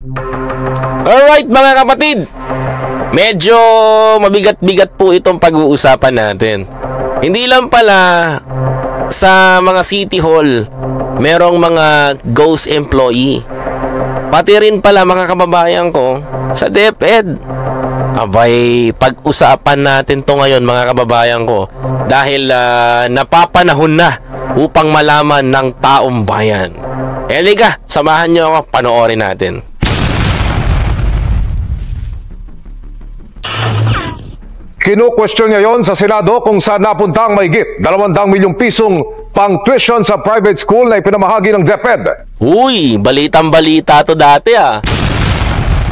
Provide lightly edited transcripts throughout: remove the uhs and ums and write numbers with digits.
Alright mga kapatid, medyo mabigat-bigat po itong pag-uusapan natin. Hindi lang pala sa mga City Hall merong mga ghost employee, pati rin pala mga kababayan ko sa DepEd. Abay, pag-usapan natin to ngayon mga kababayan ko, dahil napapanahon na upang malaman ng taong bayan. Eliga, samahan nyo ako, panoorin natin. Kino-question ngayon sa Senado kung saan napunta ang mahigit 200 milyong pisong pang-tuition sa private school na ipinamahagi ng DepEd. Uy, balitang-balita to dati ah.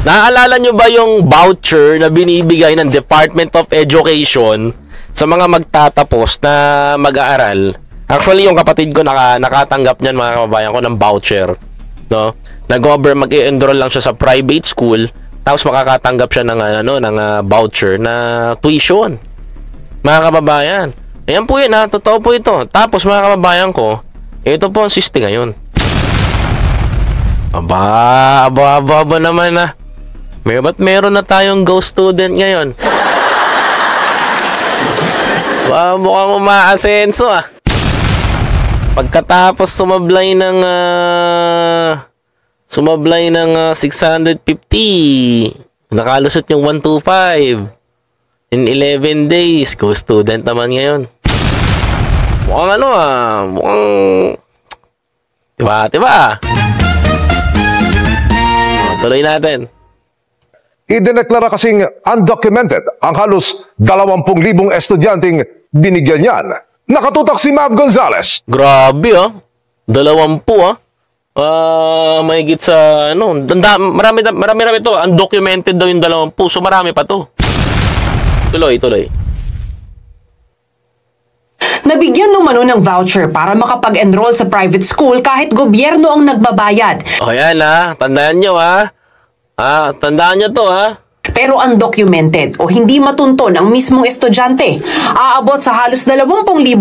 Naaalala nyo ba yung voucher na binibigay ng Department of Education sa mga magtatapos na mag-aaral? Actually, yung kapatid ko nakatanggap niyan mga kababayan ko ng voucher, no? Mag-i-enroll lang siya sa private school, tapos makakatanggap siya ng voucher na tuition. Mga kababayan, ayan po yun ha, totoo po ito. Tapos mga kababayan ko, ito po ang siste ngayon. Aba naman ha. Ba't meron na tayong ghost student ngayon? Mukhang umaasenso ah. Pagkatapos sumablay ng 650, nakalusot yung 125 in 11 days. Ghost student naman ngayon. Mukhang mukhang diba? Tuloy natin. Idineklara kasing undocumented ang halos 20,000 estudyanteng binigyan niyan. Nakatutok si Mav Gonzales. Grabe ah. 20 ah. Mahigit sa marami to. Undocumented daw yung 20. So marami pa to. Tuloy. Nabigyan ng mano ng voucher para makapag-enroll sa private school kahit gobyerno ang nagbabayad. O yan ha. Tandaan nyo ha. Tandaan nyo to ha. Pero undocumented o hindi matunton ang mismong estudyante. Aabot sa halos 20,000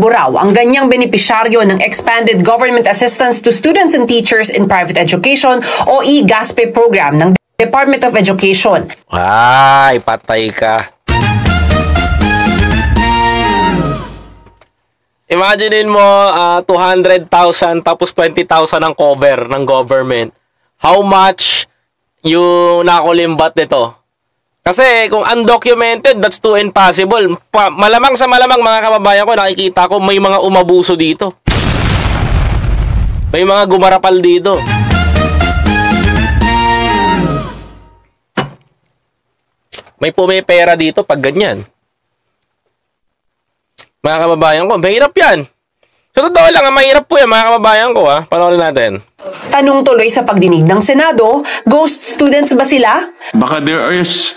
raw ang ganyang benepisyaryo ng Expanded Government Assistance to Students and Teachers in Private Education o e-GASPE program ng Department of Education. Ay, patay ka. Imaginein mo 200,000 tapos 20,000 ang cover ng government. How much yung nakulimbat nito? Kasi kung undocumented, that's too impossible. Malamang sa malamang mga kababayan ko, nakikita ko may mga umabuso dito. May mga gumarapal dito. May pumipera dito pag ganyan. Mga kababayan ko, mahirap yan. Sa totoo lang, mahirap po yan mga kababayan ko ha. Panoorin natin. Tanong tuloy sa pagdinig ng Senado, ghost students ba sila? Baka there is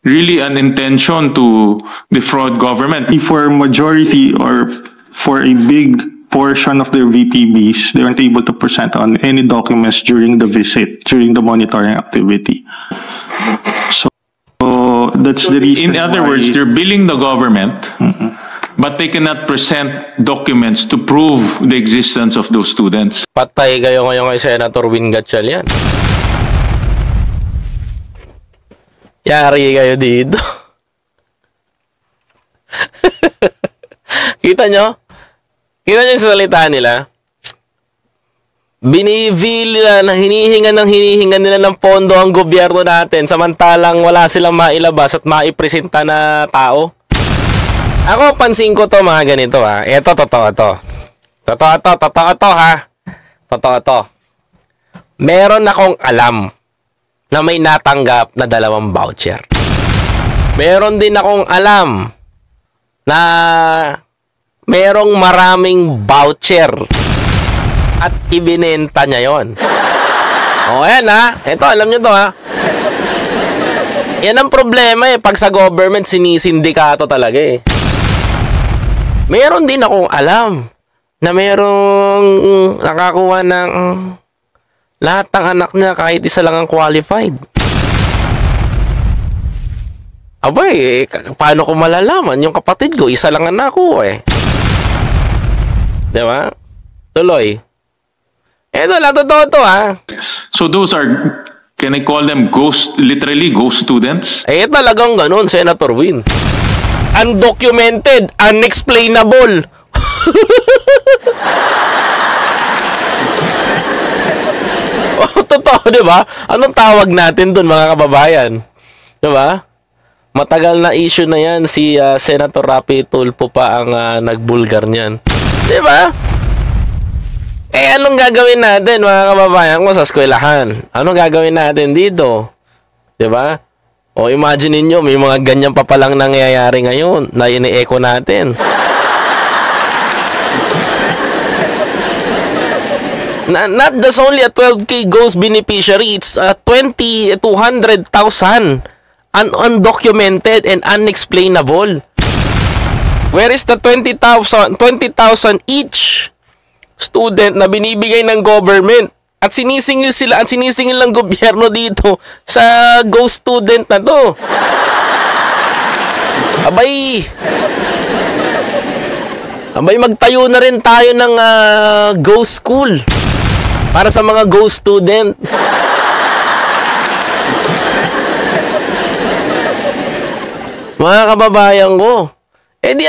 really an intention to defraud government. For majority or for a big portion of their VPBs, they weren't able to present on any documents during the visit, during the monitoring activity. So that's the reason. In other words, they're billing the government, but they cannot present documents to prove the existence of those students. Patay kayo ngayon kay Senator Win Gatchalian. Yari kayo dito. Kita nyo? Kita nyo yung salita nila? Hinihingan nila ng pondo ang gobyerno natin samantalang wala silang mailabas at maipresenta na tao. Ako, pansin ko to mga ganito ha. Ito, totoo to. Totoo to ha. Totoo to. Meron akong alam na may natanggap na 2 voucher. Meron din akong alam na merong maraming voucher at ibinenta niya yon. O, ayan ha. Ito, alam nyo to ha. Yan ang problema pag sa government sinisindikato talaga eh. Meron din akong alam na merong nakakuha ng lahat ng anak niya kahit isa lang ang qualified. Abay, paano ko malalaman? Yung kapatid ko, isa lang ang nakuha eh. Diba? Tuloy. Eto lang, totoo to ha. So those are Can I call them literally ghost students? Talagang ganun, Senator Win. Undocumented, unexplainable. Totoo, di ba? Anong tawag natin dun, mga kababayan? Di ba? Matagal na issue na yan. Si Senator Rapi Tulfo pa ang nagbulgar niyan. Di ba? Anong gagawin natin, mga kababayan ko, sa eskwelahan? Anong gagawin natin dito? Di ba? O imagine niyo may mga ganyan pa palang nangyayari ngayon na ini-echo natin. Not just only a 12K ghost beneficiary, it's 200,000 undocumented and unexplainable. Where is the 20,000 each student na binibigay ng government? At sinisingil sila, at sinisingil ng gobyerno dito sa ghost student na to. Abay, magtayo na rin tayo ng ghost school para sa mga ghost student. Mga kababayan ko, di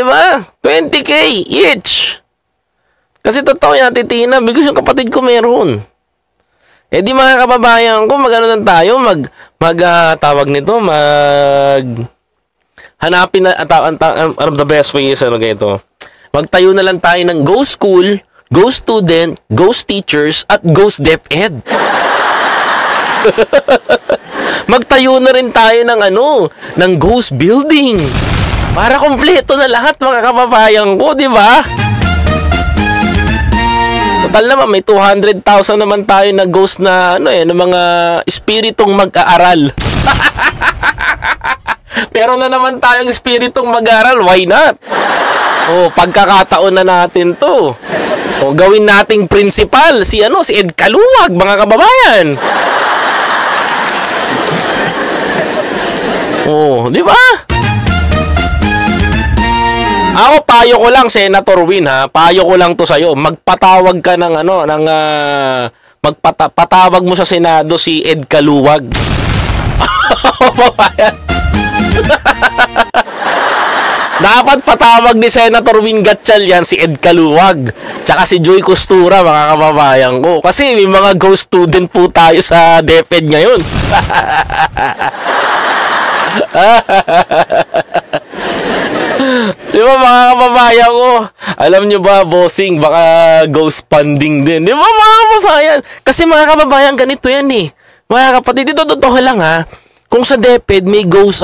ba? 20K each. Kasi totoo yan, titina, because yung kapatid ko meron. Mga kababayan ko, magano lang tayo, tawag nito, hanapin na, the best way is, magtayo na lang tayo ng ghost school, ghost student, ghost teachers, at ghost DepEd. Magtayo na rin tayo ng ghost building. Para kompleto na lahat, mga kababayan ko, di ba? Total naman, may 200,000 naman tayo na ghost na, ng mga espiritong mag-aaral. Meron na naman tayong espiritong mag-aaral, why not? Pagkakataon na natin to. Gawin nating principal, si Ed Caluwag, mga kababayan. Di ba? Ako, payo ko lang, Senator Win, ha? Payo ko lang to sa'yo. Magpatawag ka patawag mo sa Senado si Ed Caluwag. Dapat patawag ni Senator Win Gatchalian si Ed Caluwag. Tsaka si Joy Costura, mga kababayan ko. Kasi may mga ghost student po tayo sa DepEd ngayon. Di ba, mga kababayan ko? Alam nyo ba, bossing, baka ghost funding din. Di ba, mga kababayan? Kasi mga kababayan, ganito yan eh. Mga kapatid, ito totoo lang ha. Kung sa DepEd may ghost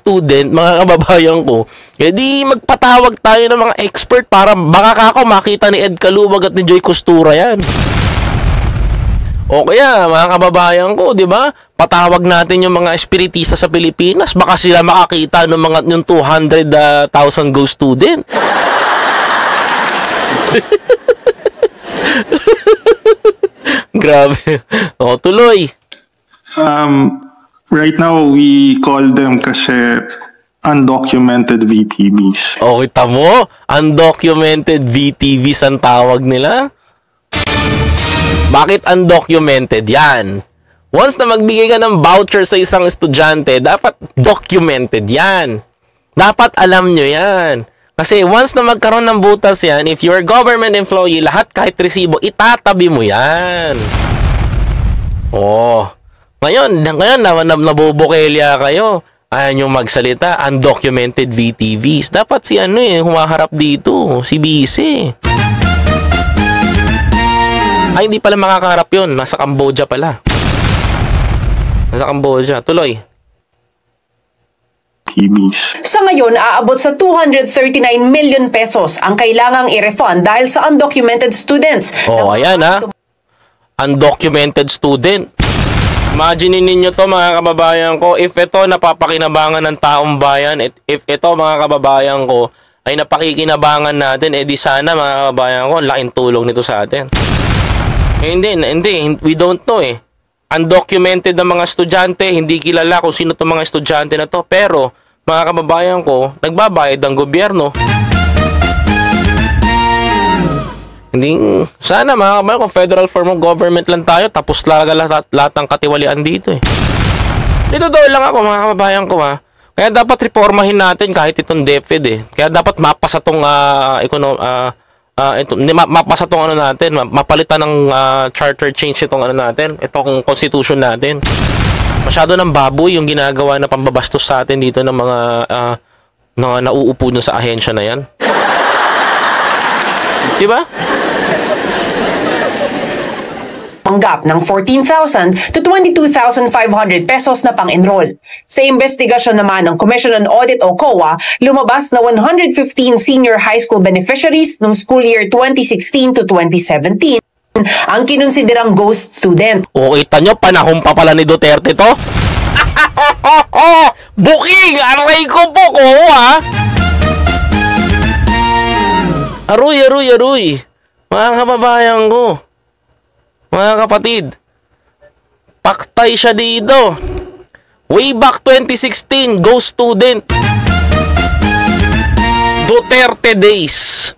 student, mga kababayan ko, di magpatawag tayo ng mga expert para baka ako makita ni Ed Caluwag at ni Joy Costura yan. O kaya, mga kababayan ko, di ba? Patawag natin yung mga espiritista sa Pilipinas, baka sila makakita ng yung 200,000 ghost student. Grabe. Tuloy. Right now, we call them kasi undocumented VTVs. Kita mo? Undocumented VTVs ang tawag nila? Bakit undocumented? Yan. Once na magbigay ka ng voucher sa isang estudyante, dapat documented yan. Dapat alam nyo yan. Kasi once na magkaroon ng butas yan, if you're a government employee, lahat kahit resibo, itatabi mo yan. Ngayon nabubukelya kayo. Ayaw nyo magsalita, undocumented VTVs. Dapat si humaharap dito, si Bise. Hindi pala makakaharap yun. Nasa Cambodia pala. Nasa Cambodia. Tuloy. Sa ngayon, aabot sa 239 million pesos ang kailangang i-refund dahil sa undocumented students. Ayan ha. Undocumented student. Imagine ninyo to, mga kababayan ko, if ito napapakinabangan ng taong bayan, if ito, mga kababayan ko, ay napakikinabangan natin, di sana, mga kababayan ko, laking tulong nito sa atin. Hindi, we don't know eh. Undocumented na mga estudyante, hindi kilala kung sino itong mga estudyante na to, pero, mga kababayan ko, nagbabayad ang gobyerno. Hindi, sana mga kabayan, kung federal form of government lang tayo, tapos lahat ng katiwalian dito eh. Dito daw lang ako mga kababayan ko ha. Kaya dapat reformahin natin kahit itong DepEd eh. Kaya dapat mapasa tong mapasa tong ano natin, mapalitan ng charter change itong ano natin, itong constitution natin. Masyado ng baboy yung ginagawa na pambabastos sa atin dito ng mga nauupo dun sa ahensya na yan. Diba? Tanggap ng 14,000 to 22,500 pesos na pang-enroll. Sa investigasyon naman ng Commission on Audit o COA, lumabas na 115 senior high school beneficiaries noong school year 2016 to 2017 ang kinonsiderang ghost student. O, kita nyo, panahon pa pala ni Duterte to? Booking! Aray ko po ko, ha? Aruy. Mga kababayan ko. Mga kapatid. Paktay siya dito. Way back 2016, ghost student. Duterte days.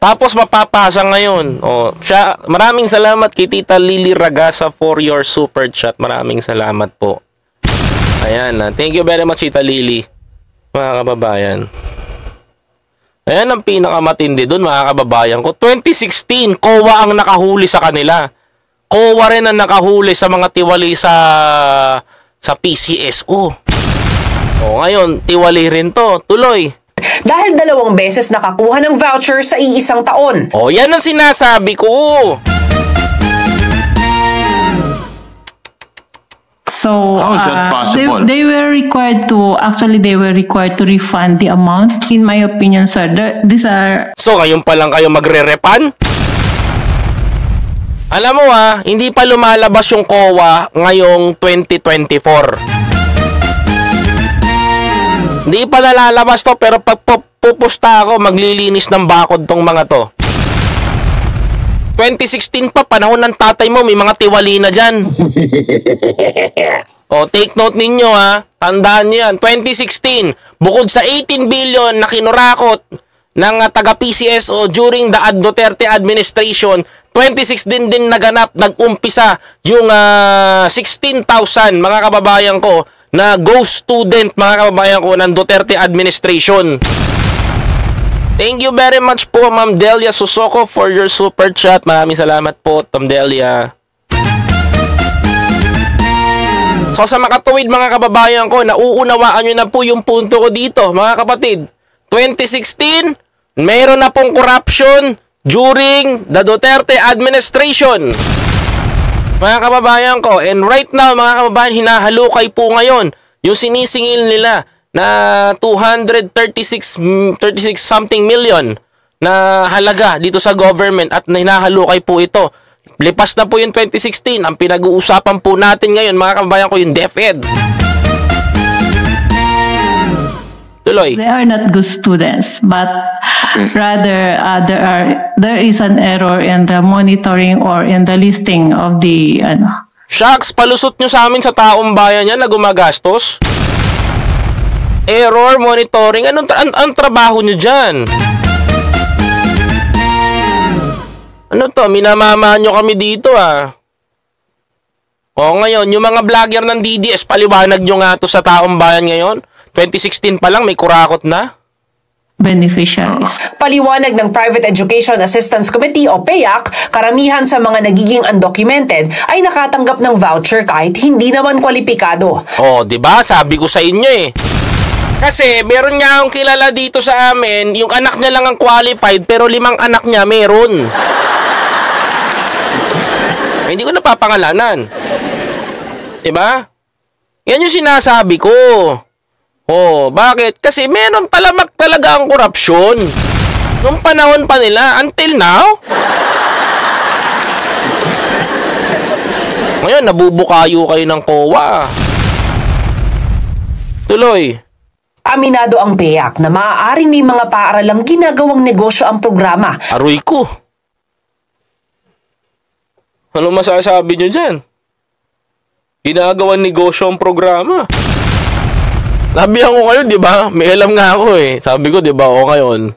Tapos mapapasa ngayon. O, siya, maraming salamat kay Tita Lily Ragasa for your super chat. Maraming salamat po. Ayan, thank you very much Tita Lily. Mga kababayan. Ayan ang pinakamatindi doon mga kababayan ko. 2016, COA ang nakahuli sa kanila. COA rin ang nakahuli sa mga tiwali sa PCSO. O ngayon, tiwali rin to. Tuloy. Dahil 2 beses nakakuha ng voucher sa iisang taon. O yan ang sinasabi ko. So How is that possible? they were required to refund the amount. In my opinion, sir, these are. So ngayon pa lang kayo magre-repan? Alam mo hindi pa lumalabas yung COA ngayong 2024. Hindi pa nalalabas to pero pag pupusta ako maglilinis ng bakod tong mga to. 2016 pa, panahon ng tatay mo, may mga tiwali na dyan. O, take note ninyo tandaan nyo yan. 2016, bukod sa 18 billion na kinurakot ng taga-PCSO during the Duterte administration, 2016 din nag-umpisa yung 16,000 mga kababayan ko na ghost student mga kababayan ko ng Duterte administration. Thank you very much po, Ma'am Delia Susoko, for your super chat. Maraming salamat po, Ma'am Delia. So, sa makatuwid mga kababayan ko, nauunawaan nyo na po yung punto ko dito, mga kapatid. 2016, mayroon na pong corruption during the Duterte administration. Mga kababayan ko, and right now, mga kababayan, hinahalukay po ngayon yung sinisingil nila na 236 something million na halaga dito sa government at hinahalukay po ito. Lipas na po yung 2016. Ang pinag-uusapan po natin ngayon, mga kababayan ko, yung DepEd. Tuloy. They are not good students, but rather there is an error in the monitoring or in the listing of the Shucks, palusot nyo sa amin sa taong bayan yan na gumagastos. Error monitoring. Anong trabaho nyo dyan? Ano to? Minamama nyo kami dito O ngayon, yung mga vlogger ng DDS, paliwanag nyo nga to sa taong bayan ngayon. 2016 pa lang, may kurakot na. Beneficiaries. Paliwanag ng Private Education Assistance Committee o PEAC, karamihan sa mga nagiging undocumented ay nakatanggap ng voucher kahit hindi naman kwalipikado. O, diba? Sabi ko sa inyo Kasi meron nga akong kilala dito sa amin, yung anak niya lang ang qualified pero 5 anak niya meron. Hindi ko napapangalanan. Diba? Yan yung sinasabi ko. Bakit? Kasi meron talamak talaga ang korupsyon. Nung panahon pa nila, until now. Ngayon, nabubukayo kayo ng COA. Tuloy. Aminado ang PEAC na maaaring may mga paaralang ginagawang negosyo ang programa. Aroy ko. Ano masasabi nyo dyan? Ginagawang negosyo ang programa. Sabihan ko kayo, di ba? May alam nga ako Sabi ko, di ba? O ngayon.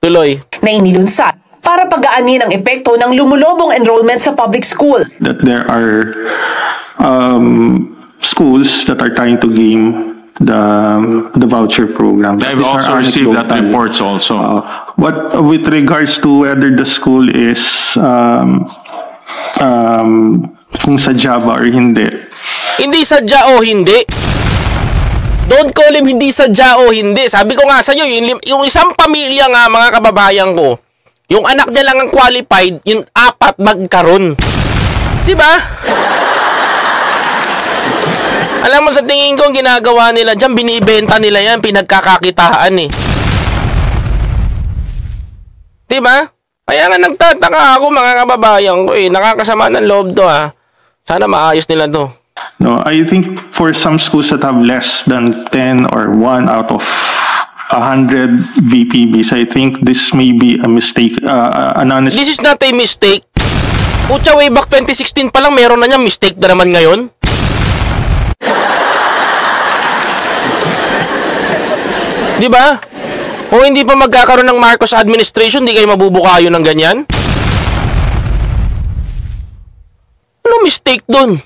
Tuloy. Na inilunsad para pagaanin ang epekto ng lumulobong enrollment sa public school. That there are schools that are trying to game the voucher program. I've also received that reports also. But with regards to whether the school is kung sadya ba or hindi. Hindi sadya o hindi. Don't call him hindi sadya o hindi. Sabi ko nga sa iyo, yung isang pamilya nga, mga kababayan ko, yung anak niya lang ang qualified, yung 4 magkaroon. Di ba? Alam mo, sa tingin ko, ginagawa nila dyan, binibenta nila yan, pinagkakakitaan eh. Diba? Kaya nga nagtataka ako, mga kababayan ko eh. Nakakasama ng loob to ha. Sana maayos nila to. No, I think for some schools that have less than 10 or 1 out of 100 VPBs, I think this may be a mistake, an honest... This is not a mistake. Pucha, way back 2016 pa lang, meron na niya mistake na naman ngayon. Di ba? Kung hindi pa magkakaroon ng Marcos administration, di kayo mabubukayo ng ganyan? Ano mistake dun?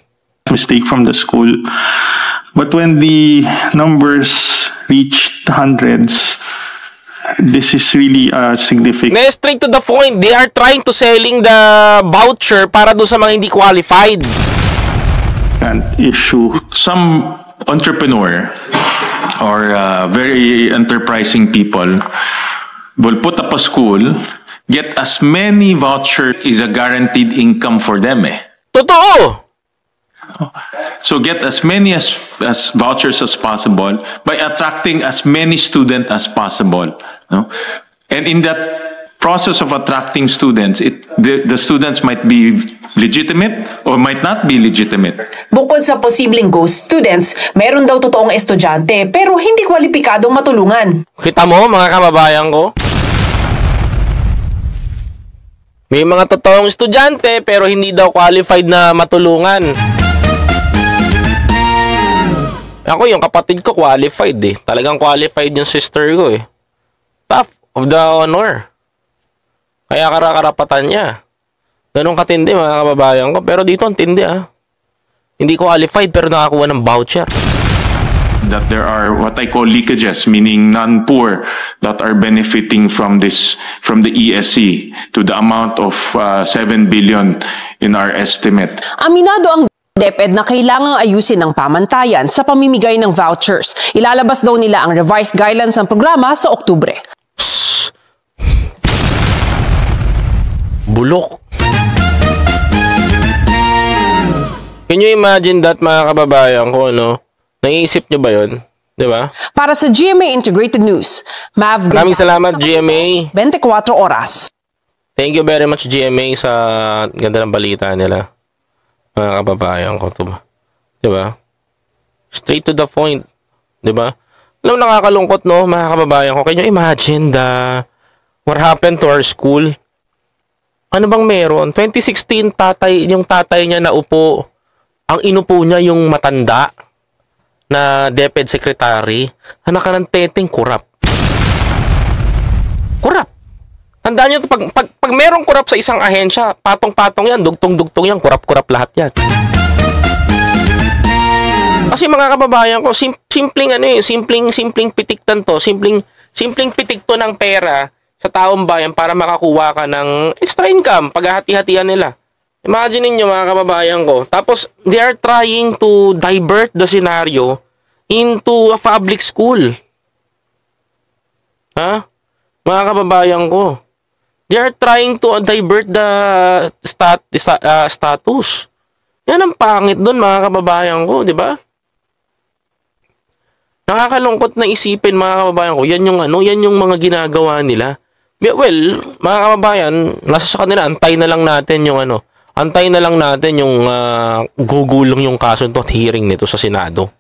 Mistake from the school. But when the numbers reached hundreds, this is really significant. Straight to the point, they are trying to selling the voucher para doon sa mga hindi qualified. An issue. Some entrepreneur or very enterprising people will put up a school, get as many vouchers is a guaranteed income for them eh. Totoo! So get as many as vouchers as possible by attracting as many students as possible. No? And in that process of attracting students, the students might be legitimate or might not be legitimate. Bukod sa posibleng ghost students, meron daw totoong estudyante pero hindi kwalipikadong matulungan. Kita mo, mga kababayan ko? May mga totoong estudyante pero hindi daw qualified na matulungan. Ako, yung kapatid ko qualified eh. Talagang qualified yung sister ko eh. Top of the honor. Kaya karapatan niya. Ganun katindi, mga kababayan ko. Pero dito ang tindi ah. Hindi qualified pero nakakuha ng voucher. That there are what I call leakages, meaning non-poor that are benefiting from this, from the ESC to the amount of 7 billion in our estimate. Aminado ang DepEd na kailangang ayusin ng pamantayan sa pamimigay ng vouchers. Ilalabas daw nila ang revised guidelines ng programa sa Oktubre. Bulok. Can you imagine that, mga kababayan ko, no? Naiisip nyo ba yun? Diba? Para sa GMA Integrated News, Mav, maraming salamat, GMA. 24 oras. Thank you very much, GMA, sa ganda ng balita nila. Mga kababayan ko, diba? Straight to the point. Diba? Alam, nakakalungkot, no, mga kababayan ko. Can you imagine what happened to our school? Ano bang meron? 2016, yung tatay niya naupo. Ang inupo niya yung matanda na DepEd secretary. Anak ka ng teteng, kurap. Kurap. Tandaan nyo, pag merong kurap sa isang ahensya, patong-patong yan, dugtong-dugtong yan, kurap-kurap lahat yan. Kasi mga kababayan ko, simpleng pitiktan to, simpleng pitik to ng pera sa taong bayan para makakuha ka ng extra income, paghahati-hatian nila. Imagine niyo, mga kababayan ko. Tapos, they are trying to divert the scenario into a public school. Ha? Mga kababayan ko. They are trying to divert the status. Yan ang pangit doon, mga kababayan ko, di ba? Nakakalungkot na isipin, mga kababayan ko. Yan yung mga ginagawa nila. Well, mga kababayan, nasa sa kanila, antay na lang natin yung gugulong yung kaso nito at hearing nito sa Senado.